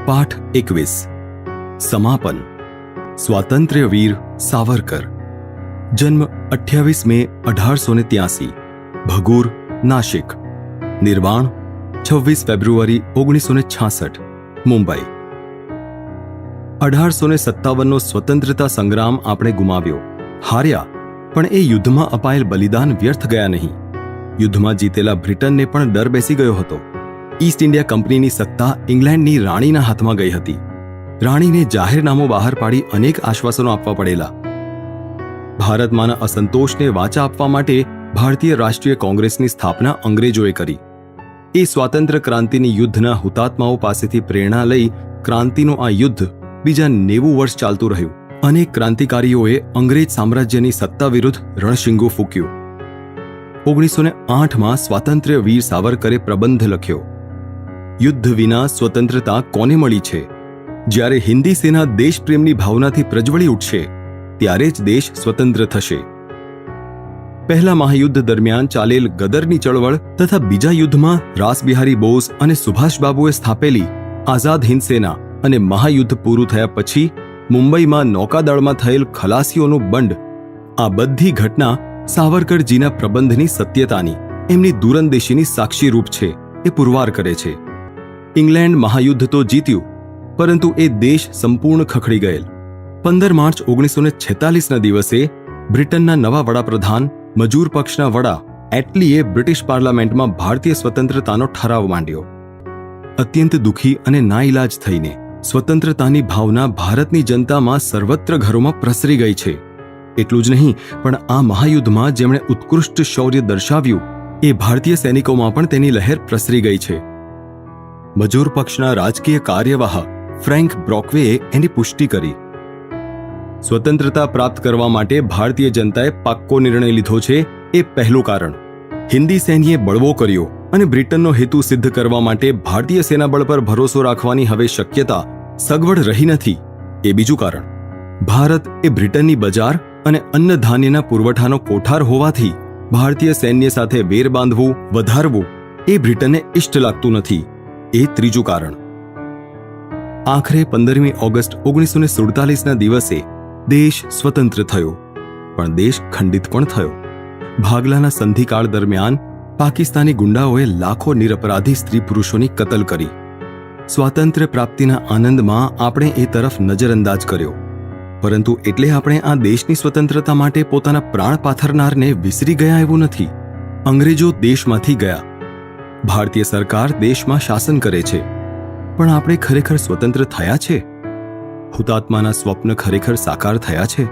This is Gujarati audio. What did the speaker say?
પાઠ 21 સમાપન સ્વાતંત્ર્યવીર સાવરકર જન્મ 28 મે 1883 ભગુર નાસિક નિર્વાણ 26 ફેબ્રુઆરી 1966 મુંબઈ 1857નો સ્વતંત્રતા સંગ્રામ આપણે ગુમાવ્યો, હાર્યા, પણ એ યુદ્ધમાં અપાયેલ બલિદાન વ્યર્થ ગયા નહીં. યુદ્ધમાં જીતેલા બ્રિટનને પણ ડર બેસી ગયો હતો. ઈસ્ટ ઇન્ડિયા કંપનીની સત્તા ઇંગ્લેન્ડની રાણીના હાથમાં ગઈ હતી. રાણીને જાહેરનામું બહાર પાડી અનેક આશ્વાસનો આપવા પડેલા. ભારતમાંના અસંતોષને વાચા આપવા માટે ભારતીય રાષ્ટ્રીય કોંગ્રેસની સ્થાપના અંગ્રેજોએ કરી. એ સ્વાતંત્ર્ય ક્રાંતિની યુદ્ધના હુતાત્માઓ પાસેથી પ્રેરણા લઈ ક્રાંતિનું આ યુદ્ધ બીજા 90 વર્ષ ચાલતું રહ્યું. અનેક ક્રાંતિકારીઓએ અંગ્રેજ સામ્રાજ્યની સત્તા વિરુદ્ધ રણશીંગું ફૂંક્યું. 1908માં સ્વાતંત્ર્ય વીર સાવરકરે પ્રબંધ લખ્યો, યુદ્ધ વિના સ્વતંત્રતા કોને મળી છે? જ્યારે હિન્દી સેના દેશપ્રેમની ભાવનાથી પ્રજ્વળી ઉઠશે ત્યારે જ દેશ સ્વતંત્ર થશે. પહેલા મહાયુદ્ધ દરમિયાન ચાલેલ ગદરની ચળવળ તથા બીજા યુદ્ધમાં રાસબિહારી બોઝ અને સુભાષબાબુએ સ્થાપેલી આઝાદ હિન્દ સેના અને મહાયુદ્ધ પૂરું થયા પછી મુંબઈમાં નૌકાદળમાં થયેલ ખલાસીઓનું બંડ, આ બધી ઘટના સાવરકરજીના પ્રબંધની સત્યતાની, એમની દૂરંદેશીની સાક્ષીરૂપ છે. એ પુરવાર કરે છે. ઇંગ્લેન્ડ મહાયુદ્ધ તો જીત્યું, પરંતુ એ દેશ સંપૂર્ણ ખખડી ગયેલ. 15 માર્ચ 1946ના દિવસે બ્રિટનના નવા વડાપ્રધાન, મજૂર પક્ષના વડા એટલીએ બ્રિટિશ પાર્લામેન્ટમાં ભારતીય સ્વતંત્રતાનો ઠરાવ માંડ્યો. અત્યંત દુઃખી અને નાઈલાજ થઈને સ્વતંત્રતાની ભાવના ભારતની જનતામાં સર્વત્ર ઘરોમાં પ્રસરી ગઈ છે. એટલું જ નહીં, પણ આ મહાયુદ્ધમાં જેમણે ઉત્કૃષ્ટ શૌર્ય દર્શાવ્યું એ ભારતીય સૈનિકોમાં પણ તેની લહેર પ્રસરી ગઈ છે. મજૂર પક્ષના રાજકીય કાર્યવાહ ફ્રેન્ક બ્રોકવેએ એની પુષ્ટિ કરી. સ્વતંત્રતા પ્રાપ્ત કરવા માટે ભારતીય જનતાએ પાક્કો નિર્ણય લીધો છે, એ પહેલું કારણ. હિન્દી સૈન્યે બળવો કર્યો અને બ્રિટનનો હેતુ સિદ્ધ કરવા માટે ભારતીય સેનાબળ પર ભરોસો રાખવાની હવે શક્યતા, સગવડ રહી નથી, એ બીજું કારણ. ભારત એ બ્રિટનની બજાર અને અન્ન ધાન્યના પુરવઠાનો કોઠાર હોવાથી ભારતીય સૈન્ય સાથે વેર બાંધવું, વધારવું એ બ્રિટનને ઇષ્ટ લાગતું નથી, એ ત્રીજું કારણ. આખરે 15મી ઓગસ્ટ 1947ના દિવસે દેશ સ્વતંત્ર થયો, પણ દેશ ખંડિત પણ થયો. ભાગલાના સંધિકાળ દરમિયાન પાકિસ્તાની ગુંડાઓએ લાખો નિરપરાધી સ્ત્રી પુરુષોની કતલ કરી. સ્વાતંત્ર્ય પ્રાપ્તિના આનંદમાં આપણે એ તરફ નજરઅંદાજ કર્યો, પરંતુ એટલે આપણે આ દેશની સ્વતંત્રતા માટે પોતાના પ્રાણ પાથરનારને વિસરી ગયા એવું નથી. અંગ્રેજો દેશમાંથી ગયા, ભારતીય સરકાર દેશમાં શાસન કરે છે, પણ આપણે ખરેખર સ્વતંત્ર થયા છે? હુતાત્માના સ્વપ્ન ખરેખર સાકાર થયા છે?